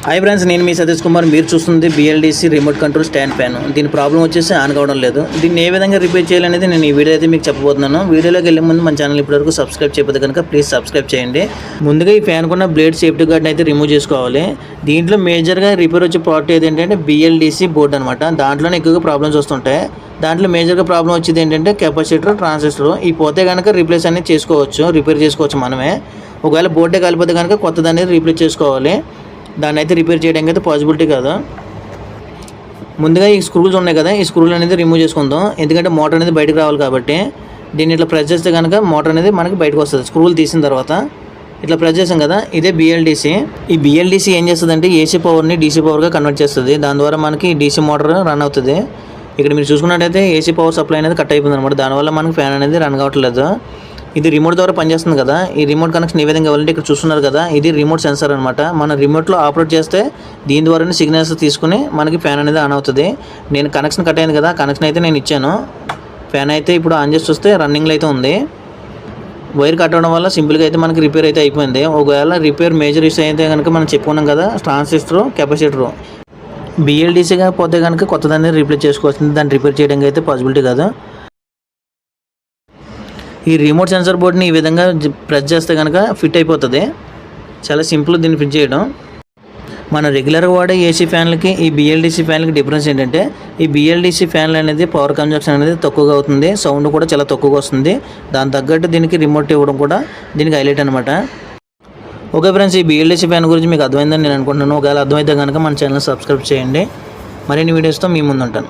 Hi friends, నేను మీ సతీష్ కుమార్. మీరు చూస్తుంది BLDC remote control stand fan. దీని ప్రాబ్లం వచ్చేసి ఆన్ కావడం లేదు. దీన్ని ఏ విధంగా రిపేర్ చేయాలనేది నేను ఈ వీడియో అయితే మీకు చెప్పబోతున్నాను. వీడియోలోకి వెళ్ళే ముందు మన ఛానల్ ఇప్పటివరకు సబ్స్క్రైబ్ చేయకపోతే కనుక ప్లీజ్ సబ్స్క్రైబ్ చేయండి. ముందుగా ఈ ఫ్యాన్ కొన్న బ్లేడ్ సేఫ్టీ గార్డ్ని అయితే రిమూవ్ చేసుకోవాలి. దీంట్లో మేజర్గా రిపేర్ వచ్చే ప్రోడక్ట్ ఏంటంటే బిఎల్డిసి బోర్డ్ అనమాట. దాంట్లోనే ఎక్కువగా ప్రాబ్లమ్స్ వస్తుంటాయి. దాంట్లో మేజర్గా ప్రాబ్లం వచ్చేది ఏంటంటే కెపాసిటర్, ట్రాన్సిస్టర్. ఈ పోతే కనుక రీప్లేస్ అనేది చేసుకోవచ్చు, రిపేర్ చేసుకోవచ్చు మనమే. ఒకవేళ బోర్డే కాలిపోతే కనుక కొత్తది అనేది రీప్లేస్ చేసుకోవాలి. దాన్ని అయితే రిపేర్ చేయడానికి అయితే పాసిబిలిటీ కాదు. ముందుగా ఈ స్క్రూస్ ఉన్నాయి కదా, ఈ స్క్రూలు అనేది రిమూవ్ చేసుకుందాం. ఎందుకంటే మోటార్ అనేది బయటకు రావాలి కాబట్టి. దీన్ని ఇట్లా ప్రెస్ చేస్తే కనుక మోటార్ అనేది మనకి బయటకు వస్తుంది. స్క్రూలు తీసిన తర్వాత ఇట్లా ప్రెస్ చేసాం కదా, ఇదే బిఎల్డిసి. ఈ బిఎల్డిసి ఏం చేస్తుంది అంటే ఏసీ పవర్ని డీసీ పవర్గా కన్వర్ట్ చేస్తుంది. దాని ద్వారా మనకి డీసీ మోటార్ రన్ అవుతుంది. ఇక్కడ మీరు చూసుకున్నట్టయితే ఏసీ పవర్ సప్లై అనేది కట్ అయిపోయింది అనమాట. దానివల్ల మనకి ఫ్యాన్ అనేది రన్ కావట్లేదు. ఇది రిమోట్ ద్వారా పనిచేస్తుంది కదా. ఈ రిమోట్ కనెక్షన్ ఏ విధంగా ఇవ్వాలంటే ఇక్కడ చూస్తున్నారు కదా, ఇది రిమోట్ సెన్సార్ అనమాట. మన రిమోట్లో ఆపరేట్ చేస్తే దీని ద్వారానే సిగ్నల్స్ తీసుకుని మనకి ఫ్యాన్ అనేది ఆన్ అవుతుంది. నేను కనెక్షన్ కట్ అయింది కదా, కనెక్షన్ అయితే నేను ఇచ్చాను. ఫ్యాన్ అయితే ఇప్పుడు ఆన్ చేసి చూస్తే రన్నింగ్లో అయితే ఉంది. వైర్ కట్ అవడం వల్ల సింపుల్గా అయితే మనకి రిపేర్ అయితే అయిపోయింది. ఒకవేళ రిపేర్ మేజర్ ఇష్యూ అయితే కనుక మనం చెప్పుకున్నాం కదా, ట్రాన్సిస్టర్, కెపాసిటర్. బిఎల్డిసిగా పోతే కనుక కొత్తదాన్ని రీప్లేస్ చేసుకోవాల్సింది. దాన్ని రిపేర్ చేయడానికి అయితే పాసిబిలిటీ కాదు. ఈ రిమోట్ సెన్సార్ బోర్డ్ని ఈ విధంగా ప్రెస్ చేస్తే కనుక ఫిట్ అయిపోతుంది. చాలా సింపుల్ దీన్ని ఫిట్ చేయడం. మన రెగ్యులర్గా వాడే ఏసీ ఫ్యాన్లకి ఈ బిఎల్డిసి ఫ్యాన్లకి డిఫరెన్స్ ఏంటంటే, ఈ బిఎల్డిసి ఫ్యాన్లు అనేది పవర్ కన్జంప్షన్ అనేది తక్కువగా అవుతుంది. సౌండ్ కూడా చాలా తక్కువగా వస్తుంది. దాని తగ్గట్టు దీనికి రిమోట్ ఇవ్వడం కూడా దీనికి హైలైట్ అనమాట. ఓకే ఫ్రెండ్స్, ఈ బిఎల్డిసి ఫ్యాన్ గురించి మీకు అర్థమైందని నేను అనుకుంటున్నాను. ఒకవేళ అర్థమైతే కనుక మన ఛానల్ సబ్స్క్రైబ్ చేయండి. మరిన్ని వీడియోస్తో మీ ముందు ఉంటాను.